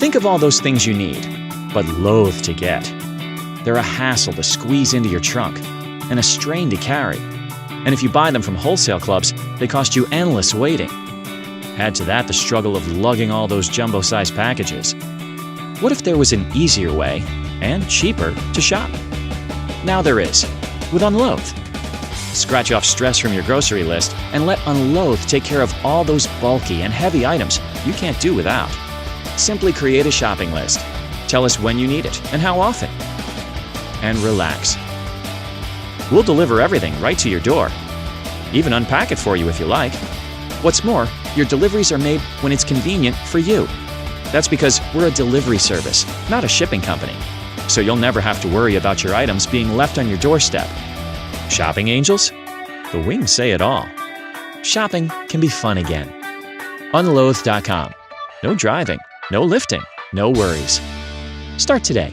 Think of all those things you need, but loathe to get. They're a hassle to squeeze into your trunk and a strain to carry. And if you buy them from wholesale clubs, they cost you endless waiting. Add to that the struggle of lugging all those jumbo-sized packages. What if there was an easier way, and cheaper, to shop? Now there is, with Unload. Scratch off stress from your grocery list and let Unload take care of all those bulky and heavy items you can't do without. Simply create a shopping list. Tell us when you need it and how often. And relax. We'll deliver everything right to your door. Even unpack it for you if you like. What's more, your deliveries are made when it's convenient for you. That's because we're a delivery service, not a shipping company. So you'll never have to worry about your items being left on your doorstep. Shopping angels? The wings say it all. Shopping can be fun again. Unloathed.com. No driving, no lifting, no worries. Start today.